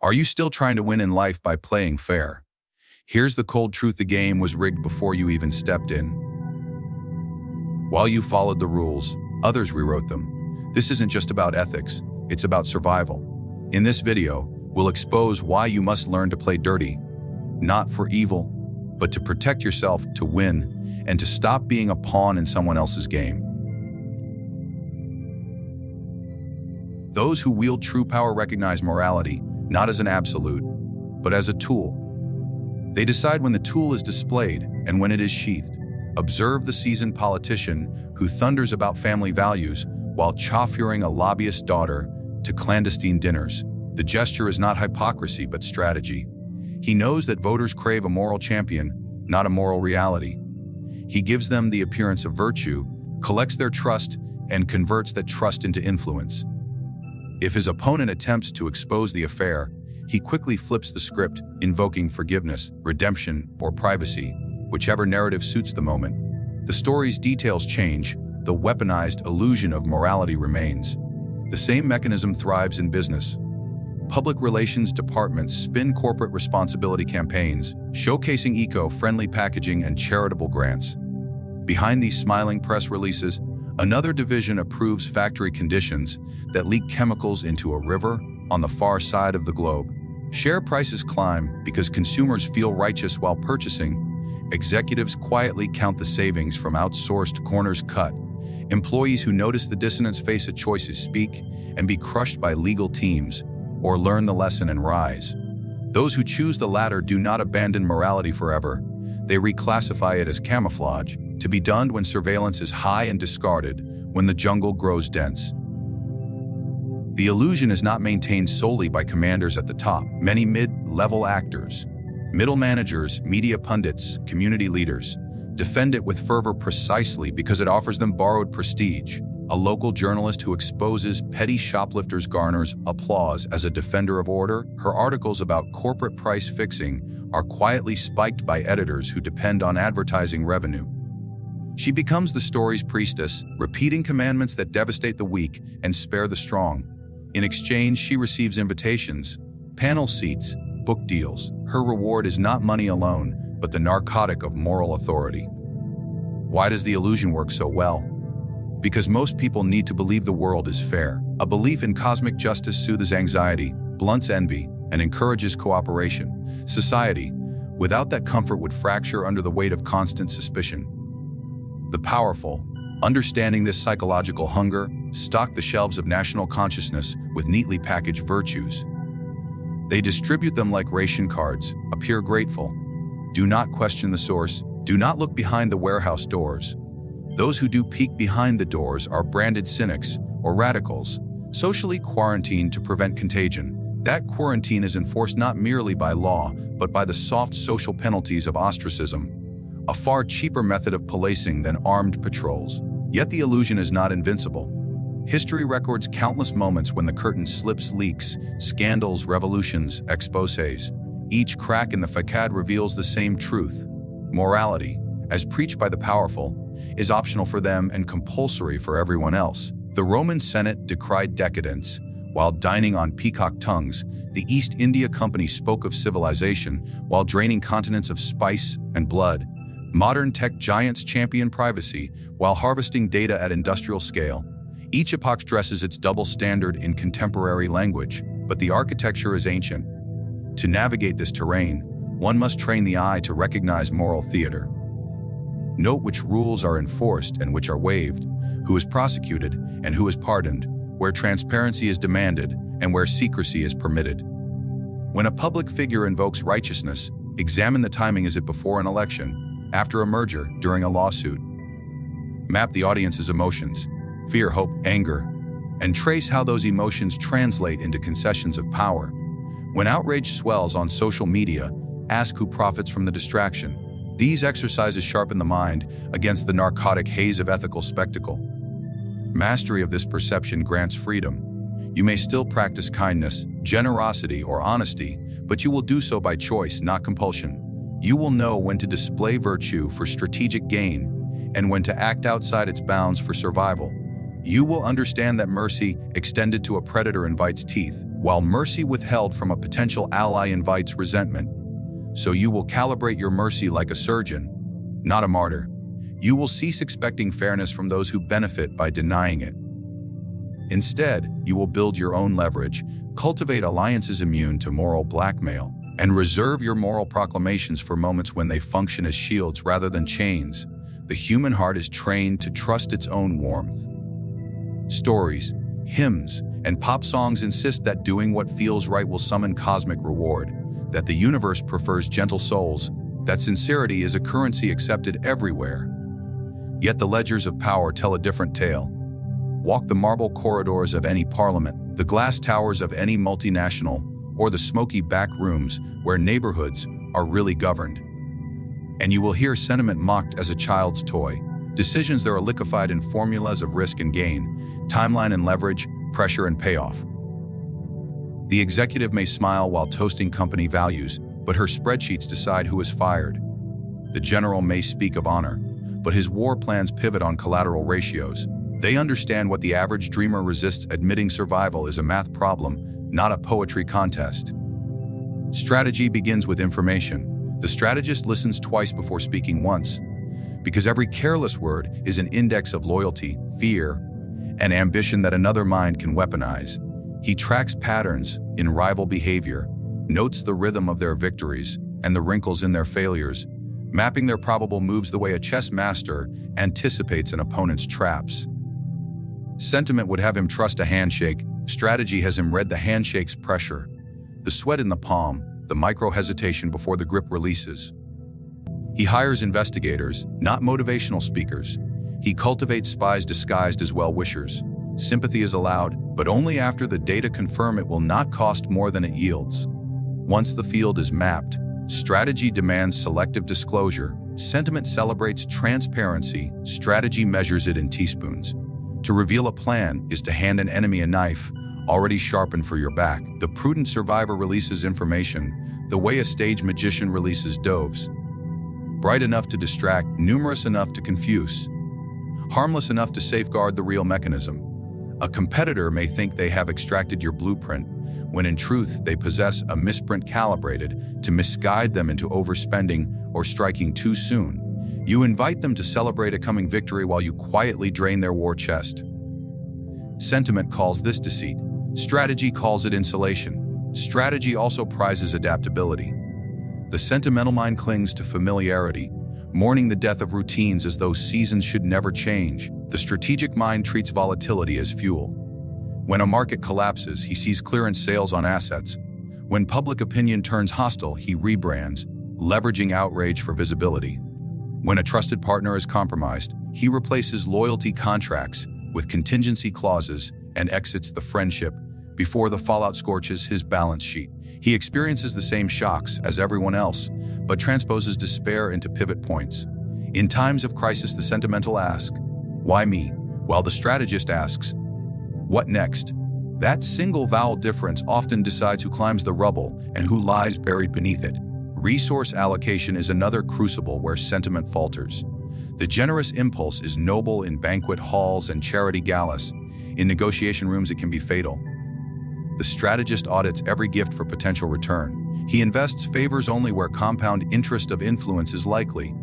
Are you still trying to win in life by playing fair? Here's the cold truth: the game was rigged before you even stepped in. While you followed the rules, others rewrote them. This isn't just about ethics, it's about survival. In this video, we'll expose why you must learn to play dirty, not for evil, but to protect yourself, to win, and to stop being a pawn in someone else's game. Those who wield true power recognize morality not as an absolute, but as a tool. They decide when the tool is displayed and when it is sheathed. Observe the seasoned politician who thunders about family values while chauffeuring a lobbyist's daughter to clandestine dinners. The gesture is not hypocrisy, but strategy. He knows that voters crave a moral champion, not a moral reality. He gives them the appearance of virtue, collects their trust, and converts that trust into influence. If his opponent attempts to expose the affair, he quickly flips the script, invoking forgiveness, redemption, or privacy, whichever narrative suits the moment. The story's details change, the weaponized illusion of morality remains. The same mechanism thrives in business. Public relations departments spin corporate responsibility campaigns, showcasing eco-friendly packaging and charitable grants. Behind these smiling press releases, another division approves factory conditions that leak chemicals into a river on the far side of the globe. Share prices climb because consumers feel righteous while purchasing. Executives quietly count the savings from outsourced corners cut. Employees who notice the dissonance face a choice to speak and be crushed by legal teams, or learn the lesson and rise. Those who choose the latter do not abandon morality forever. They reclassify it as camouflage, to be donned when surveillance is high and discarded when the jungle grows dense. The illusion is not maintained solely by commanders at the top. Many mid-level actors, middle managers, media pundits, community leaders, defend it with fervor precisely because it offers them borrowed prestige. A local journalist who exposes petty shoplifters garners applause as a defender of order. Her articles about corporate price fixing are quietly spiked by editors who depend on advertising revenue. She becomes the story's priestess, repeating commandments that devastate the weak and spare the strong. In exchange, she receives invitations, panel seats, book deals. Her reward is not money alone, but the narcotic of moral authority. Why does the illusion work so well? Because most people need to believe the world is fair. A belief in cosmic justice soothes anxiety, blunts envy, and encourages cooperation. Society, without that comfort, would fracture under the weight of constant suspicion. The powerful, understanding this psychological hunger, stock the shelves of national consciousness with neatly packaged virtues. They distribute them like ration cards, appear grateful. Do not question the source. Do not look behind the warehouse doors. Those who do peek behind the doors are branded cynics or radicals, socially quarantined to prevent contagion. That quarantine is enforced not merely by law, but by the soft social penalties of ostracism, a far cheaper method of policing than armed patrols. Yet the illusion is not invincible. History records countless moments when the curtain slips, leaks, scandals, revolutions, exposés. Each crack in the facade reveals the same truth. Morality, as preached by the powerful, is optional for them and compulsory for everyone else. The Roman Senate decried decadence. While dining on peacock tongues, the East India Company spoke of civilization while draining continents of spice and blood. Modern tech giants champion privacy while harvesting data at industrial scale. Each epoch dresses its double standard in contemporary language, but the architecture is ancient. To navigate this terrain, one must train the eye to recognize moral theater. Note which rules are enforced and which are waived, who is prosecuted and who is pardoned, where transparency is demanded and where secrecy is permitted. When a public figure invokes righteousness, examine the timing. Is it before an election, after a merger, during a lawsuit? Map the audience's emotions, fear, hope, anger, and trace how those emotions translate into concessions of power. When outrage swells on social media, ask who profits from the distraction. These exercises sharpen the mind against the narcotic haze of ethical spectacle. Mastery of this perception grants freedom. You may still practice kindness, generosity, or honesty, but you will do so by choice, not compulsion. You will know when to display virtue for strategic gain and when to act outside its bounds for survival. You will understand that mercy extended to a predator invites teeth, while mercy withheld from a potential ally invites resentment. So you will calibrate your mercy like a surgeon, not a martyr. You will cease expecting fairness from those who benefit by denying it. Instead, you will build your own leverage, cultivate alliances immune to moral blackmail, and reserve your moral proclamations for moments when they function as shields rather than chains. The human heart is trained to trust its own warmth. Stories, hymns, and pop songs insist that doing what feels right will summon cosmic reward, that the universe prefers gentle souls, that sincerity is a currency accepted everywhere. Yet the ledgers of power tell a different tale. Walk the marble corridors of any parliament, the glass towers of any multinational, or the smoky back rooms where neighborhoods are really governed. And you will hear sentiment mocked as a child's toy, decisions that are liquefied in formulas of risk and gain, timeline and leverage, pressure and payoff. The executive may smile while toasting company values, but her spreadsheets decide who is fired. The general may speak of honor, but his war plans pivot on collateral ratios. They understand what the average dreamer resists admitting: survival is a math problem, not a poetry contest. Strategy begins with information. The strategist listens twice before speaking once, because every careless word is an index of loyalty, fear, and ambition that another mind can weaponize. He tracks patterns in rival behavior, notes the rhythm of their victories and the wrinkles in their failures, mapping their probable moves the way a chess master anticipates an opponent's traps. Sentiment would have him trust a handshake. Strategy has him read the handshake's pressure, the sweat in the palm, the micro-hesitation before the grip releases. He hires investigators, not motivational speakers. He cultivates spies disguised as well-wishers. Sympathy is allowed, but only after the data confirm it will not cost more than it yields. Once the field is mapped, strategy demands selective disclosure. Sentiment celebrates transparency. Strategy measures it in teaspoons. To reveal a plan is to hand an enemy a knife, already sharpened for your back. The prudent survivor releases information, the way a stage magician releases doves. Bright enough to distract, numerous enough to confuse, harmless enough to safeguard the real mechanism. A competitor may think they have extracted your blueprint, when in truth they possess a misprint calibrated to misguide them into overspending or striking too soon. You invite them to celebrate a coming victory while you quietly drain their war chest. Sentiment calls this deceit. Strategy calls it insulation. Strategy also prizes adaptability. The sentimental mind clings to familiarity, mourning the death of routines as though seasons should never change. The strategic mind treats volatility as fuel. When a market collapses, he sees clearance sales on assets. When public opinion turns hostile, he rebrands, leveraging outrage for visibility. When a trusted partner is compromised, he replaces loyalty contracts with contingency clauses and exits the friendship before the fallout scorches his balance sheet. He experiences the same shocks as everyone else, but transposes despair into pivot points. In times of crisis, the sentimental asks, "Why me?" while the strategist asks, "What next?" That single vowel difference often decides who climbs the rubble and who lies buried beneath it. Resource allocation is another crucible where sentiment falters. The generous impulse is noble in banquet halls and charity galas. In negotiation rooms, it can be fatal. The strategist audits every gift for potential return. He invests favors only where compound interest of influence is likely.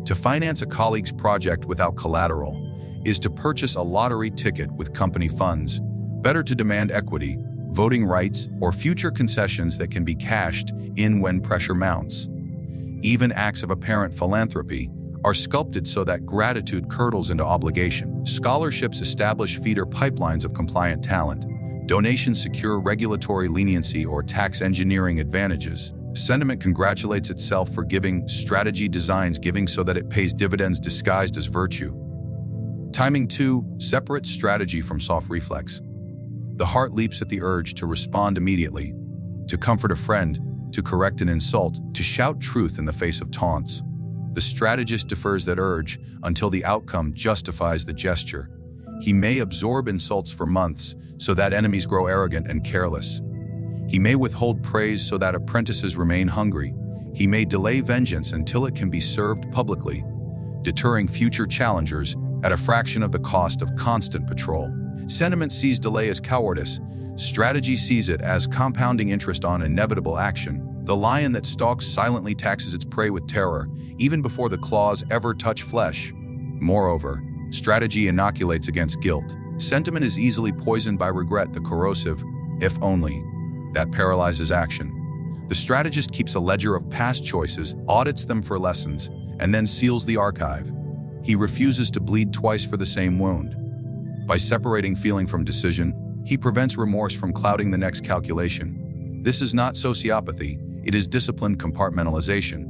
To finance a colleague's project without collateral is to purchase a lottery ticket with company funds. Better to demand equity, voting rights, or future concessions that can be cashed in when pressure mounts. Even acts of apparent philanthropy are sculpted so that gratitude curdles into obligation. Scholarships establish feeder pipelines of compliant talent. Donations secure regulatory leniency or tax engineering advantages. Sentiment congratulates itself for giving. Strategy designs giving so that it pays dividends disguised as virtue. Timing 2. Separates strategy from soft reflex. The heart leaps at the urge to respond immediately, to comfort a friend, to correct an insult, to shout truth in the face of taunts. The strategist defers that urge until the outcome justifies the gesture. He may absorb insults for months so that enemies grow arrogant and careless. He may withhold praise so that apprentices remain hungry. He may delay vengeance until it can be served publicly, deterring future challengers at a fraction of the cost of constant patrol. Sentiment sees delay as cowardice. Strategy sees it as compounding interest on inevitable action. The lion that stalks silently taxes its prey with terror, even before the claws ever touch flesh. Moreover, strategy inoculates against guilt. Sentiment is easily poisoned by regret, the corrosive, if only, that paralyzes action. The strategist keeps a ledger of past choices, audits them for lessons, and then seals the archive. He refuses to bleed twice for the same wound. By separating feeling from decision, he prevents remorse from clouding the next calculation. This is not sociopathy, it is disciplined compartmentalization.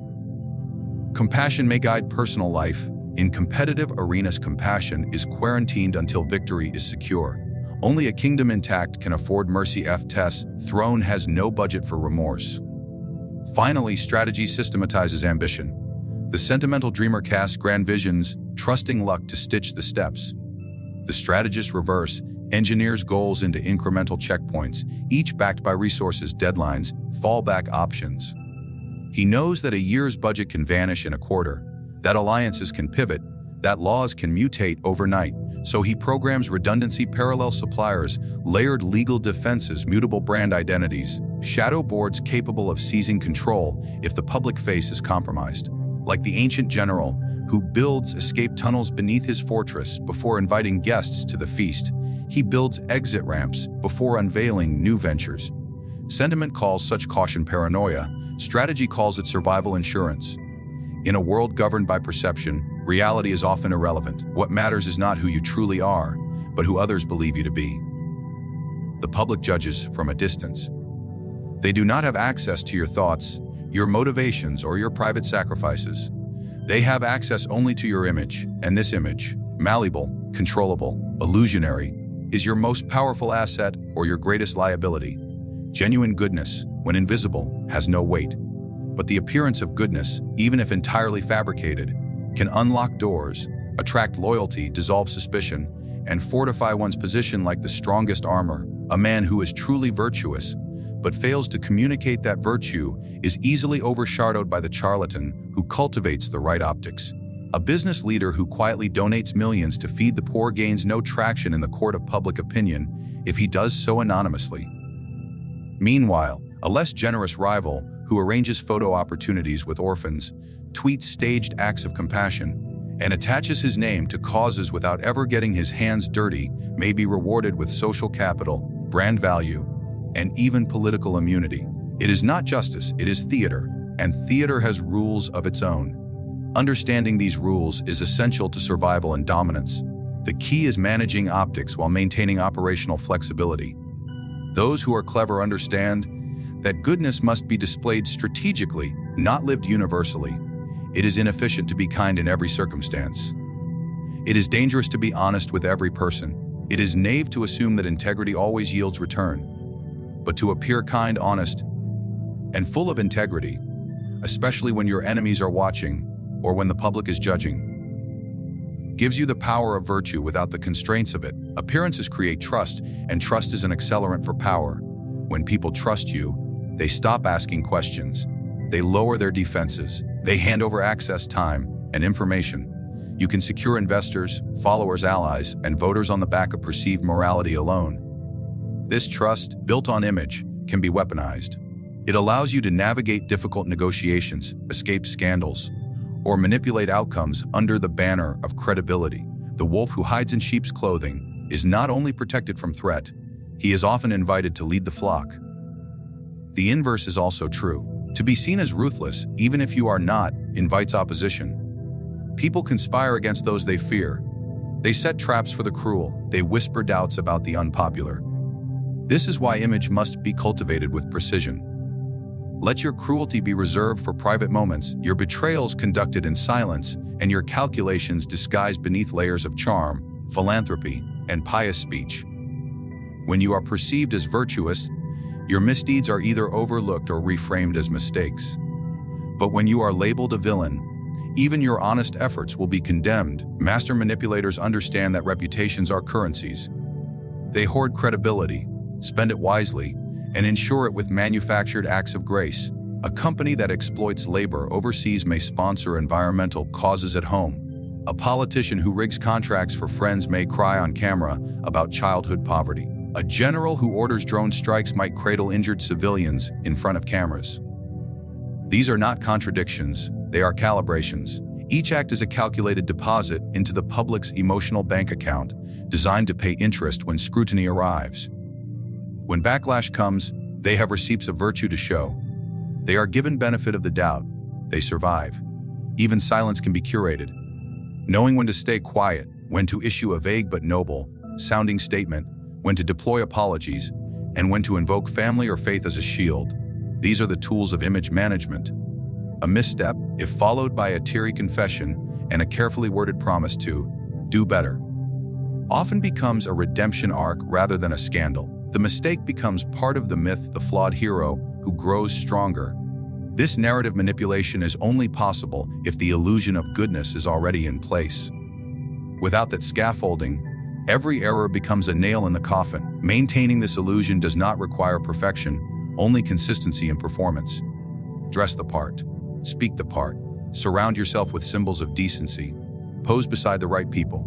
Compassion may guide personal life. In competitive arenas, compassion is quarantined until victory is secure. Only a kingdom intact can afford mercy. T's throne has no budget for remorse. Finally, strategy systematizes ambition. The sentimental dreamer casts grand visions, trusting luck to stitch the steps. The strategist reverse engineers goals into incremental checkpoints, each backed by resources, deadlines, fallback options. He knows that a year's budget can vanish in a quarter, that alliances can pivot, that laws can mutate overnight. So he programs redundancy, parallel suppliers, layered legal defenses, mutable brand identities, shadow boards capable of seizing control if the public face is compromised. Like the ancient general who builds escape tunnels beneath his fortress before inviting guests to the feast, he builds exit ramps before unveiling new ventures. Sentiment calls such caution paranoia. Strategy calls it survival insurance. In a world governed by perception, reality is often irrelevant. What matters is not who you truly are, but who others believe you to be. The public judges from a distance. They do not have access to your thoughts, your motivations, or your private sacrifices. They have access only to your image, and this image, malleable, controllable, illusionary, is your most powerful asset or your greatest liability. Genuine goodness, when invisible, has no weight. But the appearance of goodness, even if entirely fabricated, can unlock doors, attract loyalty, dissolve suspicion, and fortify one's position like the strongest armor. A man who is truly virtuous, but fails to communicate that virtue, is easily overshadowed by the charlatan who cultivates the right optics. A business leader who quietly donates millions to feed the poor gains no traction in the court of public opinion if he does so anonymously. Meanwhile, a less generous rival who arranges photo opportunities with orphans, tweets staged acts of compassion, and attaches his name to causes without ever getting his hands dirty may be rewarded with social capital, brand value, and even political immunity. It is not justice, it is theater, and theater has rules of its own. Understanding these rules is essential to survival and dominance. The key is managing optics while maintaining operational flexibility. Those who are clever understand that goodness must be displayed strategically, not lived universally. It is inefficient to be kind in every circumstance. It is dangerous to be honest with every person. It is naive to assume that integrity always yields return. But to appear kind, honest, and full of integrity, especially when your enemies are watching or when the public is judging, gives you the power of virtue without the constraints of it. Appearances create trust, and trust is an accelerant for power. When people trust you, they stop asking questions. They lower their defenses. They hand over access, time, and information. You can secure investors, followers, allies, and voters on the back of perceived morality alone. This trust, built on image, can be weaponized. It allows you to navigate difficult negotiations, escape scandals, or manipulate outcomes under the banner of credibility. The wolf who hides in sheep's clothing is not only protected from threat, he is often invited to lead the flock. The inverse is also true. To be seen as ruthless, even if you are not, invites opposition. People conspire against those they fear. They set traps for the cruel. They whisper doubts about the unpopular. This is why image must be cultivated with precision. Let your cruelty be reserved for private moments, your betrayals conducted in silence, and your calculations disguised beneath layers of charm, philanthropy, and pious speech. When you are perceived as virtuous, your misdeeds are either overlooked or reframed as mistakes. But when you are labeled a villain, even your honest efforts will be condemned. Master manipulators understand that reputations are currencies. They hoard credibility, spend it wisely, and ensure it with manufactured acts of grace. A company that exploits labor overseas may sponsor environmental causes at home, A politician who rigs contracts for friends may cry on camera about childhood poverty. A general who orders drone strikes might cradle injured civilians in front of cameras. These are not contradictions, they are calibrations. Each act is a calculated deposit into the public's emotional bank account, designed to pay interest when scrutiny arrives. When backlash comes, they have receipts of virtue to show. They are given benefit of the doubt. They survive. Even silence can be curated. Knowing when to stay quiet, when to issue a vague but noble sounding statement, when to deploy apologies, and when to invoke family or faith as a shield. These are the tools of image management. A misstep, if followed by a teary confession and a carefully worded promise to do better, often becomes a redemption arc rather than a scandal. The mistake becomes part of the myth, the flawed hero who grows stronger. This narrative manipulation is only possible if the illusion of goodness is already in place. Without that scaffolding, every error becomes a nail in the coffin. Maintaining this illusion does not require perfection, only consistency in performance. Dress the part, speak the part, surround yourself with symbols of decency, pose beside the right people.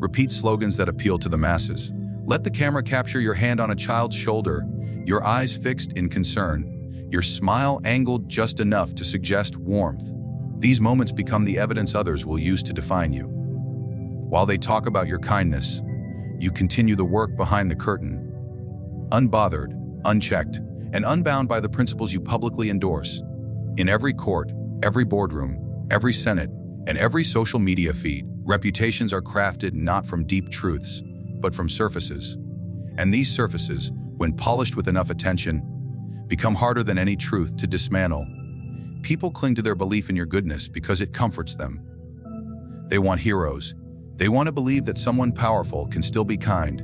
Repeat slogans that appeal to the masses. Let the camera capture your hand on a child's shoulder, your eyes fixed in concern, your smile angled just enough to suggest warmth. These moments become the evidence others will use to define you. While they talk about your kindness, you continue the work behind the curtain, unbothered, unchecked, and unbound by the principles you publicly endorse. In every court, every boardroom, every senate, and every social media feed, reputations are crafted not from deep truths, but from surfaces. And these surfaces, when polished with enough attention, become harder than any truth to dismantle. People cling to their belief in your goodness because it comforts them. They want heroes. They want to believe that someone powerful can still be kind.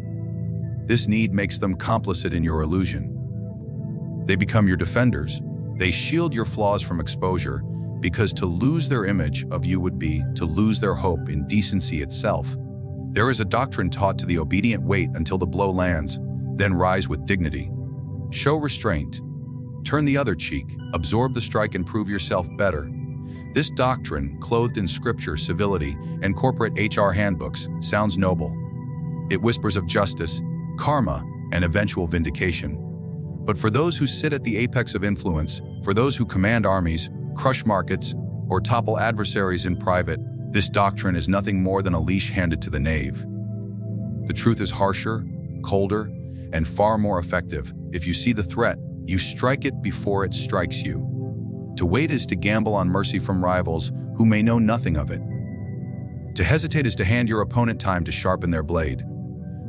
This need makes them complicit in your illusion. They become your defenders. They shield your flaws from exposure, because to lose their image of you would be to lose their hope in decency itself. There is a doctrine taught to the obedient: wait until the blow lands, then rise with dignity. Show restraint. Turn the other cheek, absorb the strike and prove yourself better. This doctrine, clothed in scripture, civility, and corporate HR handbooks, sounds noble. It whispers of justice, karma, and eventual vindication. But for those who sit at the apex of influence, for those who command armies, crush markets, or topple adversaries in private, this doctrine is nothing more than a leash handed to the knave. The truth is harsher, colder, and far more effective. If you see the threat, you strike it before it strikes you. To wait is to gamble on mercy from rivals who may know nothing of it. To hesitate is to hand your opponent time to sharpen their blade.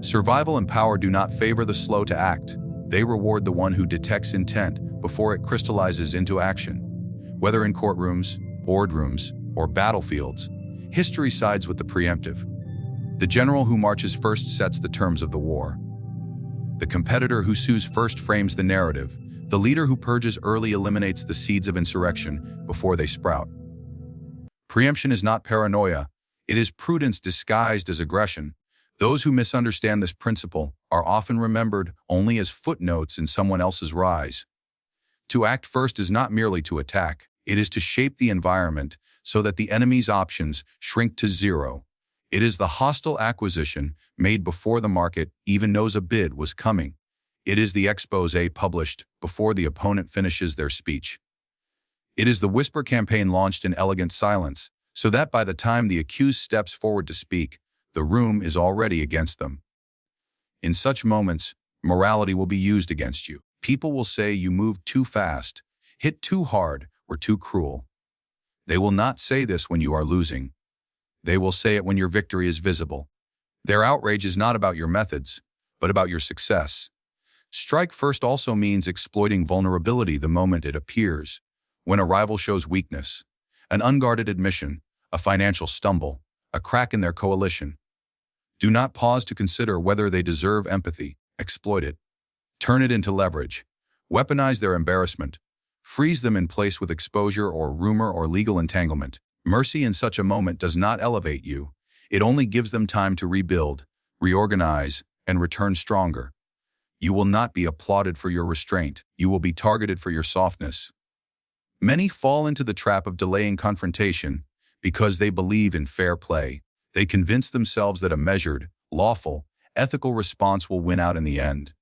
Survival and power do not favor the slow to act. They reward the one who detects intent before it crystallizes into action. Whether in courtrooms, boardrooms, or battlefields, history sides with the preemptive. The general who marches first sets the terms of the war. The competitor who sues first frames the narrative. The leader who purges early eliminates the seeds of insurrection before they sprout. Preemption is not paranoia. It is prudence disguised as aggression. Those who misunderstand this principle are often remembered only as footnotes in someone else's rise. To act first is not merely to attack. It is to shape the environment so that the enemy's options shrink to zero. It is the hostile acquisition made before the market even knows a bid was coming. It is the exposé published before the opponent finishes their speech. It is the whisper campaign launched in elegant silence, so that by the time the accused steps forward to speak, the room is already against them. In such moments, morality will be used against you. People will say you moved too fast, hit too hard, or too cruel. They will not say this when you are losing. They will say it when your victory is visible. Their outrage is not about your methods, but about your success. Strike first also means exploiting vulnerability the moment it appears. When a rival shows weakness, an unguarded admission, a financial stumble, a crack in their coalition, do not pause to consider whether they deserve empathy. Exploit it. Turn it into leverage. Weaponize their embarrassment. Freeze them in place with exposure or rumor or legal entanglement. Mercy in such a moment does not elevate you. It only gives them time to rebuild, reorganize, and return stronger. You will not be applauded for your restraint. You will be targeted for your softness. Many fall into the trap of delaying confrontation, Because they believe in fair play, they convince themselves that a measured, lawful, ethical response will win out in the end.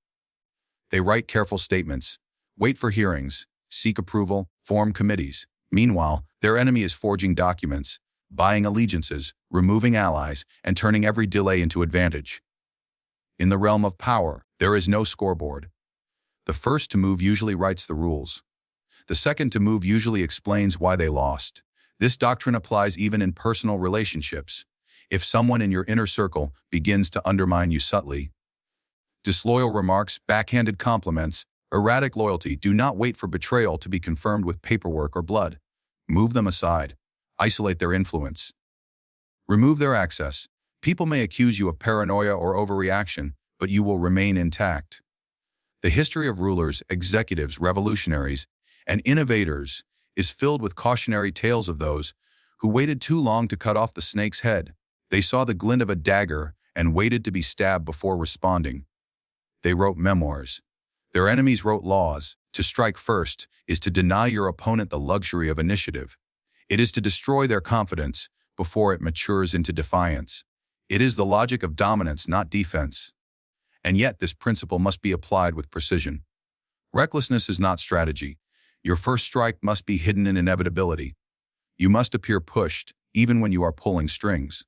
They write careful statements, wait for hearings, seek approval, form committees. Meanwhile, their enemy is forging documents, buying allegiances, removing allies, and turning every delay into advantage. In the realm of power, there is no scoreboard. The first to move usually writes the rules. The second to move usually explains why they lost. This doctrine applies even in personal relationships. If someone in your inner circle begins to undermine you subtly, disloyal remarks, backhanded compliments, erratic loyalty, do not wait for betrayal to be confirmed with paperwork or blood. Move them aside. Isolate their influence. Remove their access. People may accuse you of paranoia or overreaction, but you will remain intact. The history of rulers, executives, revolutionaries, and innovators is filled with cautionary tales of those who waited too long to cut off the snake's head. They saw the glint of a dagger and waited to be stabbed before responding. They wrote memoirs. Their enemies wrote laws. To strike first is to deny your opponent the luxury of initiative. It is to destroy their confidence before it matures into defiance. It is the logic of dominance, not defense. And yet this principle must be applied with precision. Recklessness is not strategy. Your first strike must be hidden in inevitability. You must appear pushed, even when you are pulling strings.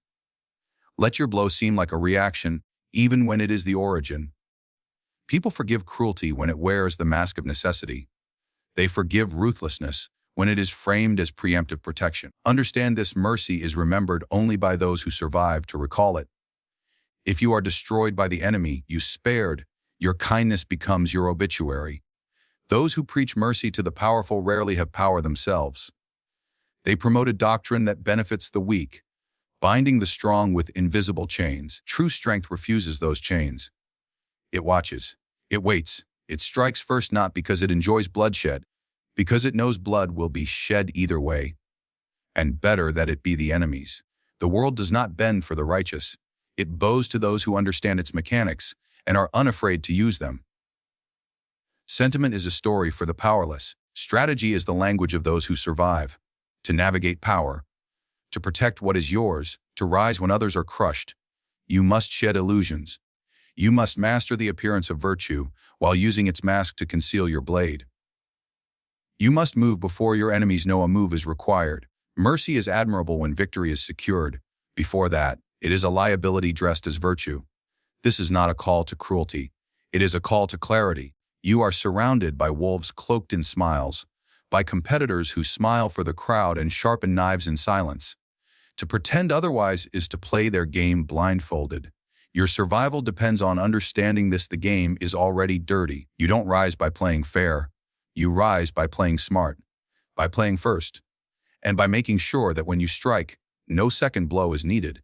Let your blow seem like a reaction, even when it is the origin. People forgive cruelty when it wears the mask of necessity. They forgive ruthlessness when it is framed as preemptive protection. Understand this: mercy is remembered only by those who survive to recall it. If you are destroyed by the enemy you spared, your kindness becomes your obituary. Those who preach mercy to the powerful rarely have power themselves. They promote a doctrine that benefits the weak, binding the strong with invisible chains. True strength refuses those chains. It watches. It waits. It strikes first not because it enjoys bloodshed, because it knows blood will be shed either way. And better that it be the enemy's. The world does not bend for the righteous. It bows to those who understand its mechanics and are unafraid to use them. Sentiment is a story for the powerless. Strategy is the language of those who survive. To navigate power, to protect what is yours, to rise when others are crushed, you must shed illusions. You must master the appearance of virtue while using its mask to conceal your blade. You must move before your enemies know a move is required. Mercy is admirable when victory is secured. Before that, it is a liability dressed as virtue. This is not a call to cruelty. It is a call to clarity. You are surrounded by wolves cloaked in smiles, by competitors who smile for the crowd and sharpen knives in silence. To pretend otherwise is to play their game blindfolded. Your survival depends on understanding this: the game is already dirty. You don't rise by playing fair. You rise by playing smart, by playing first, and by making sure that when you strike, no second blow is needed.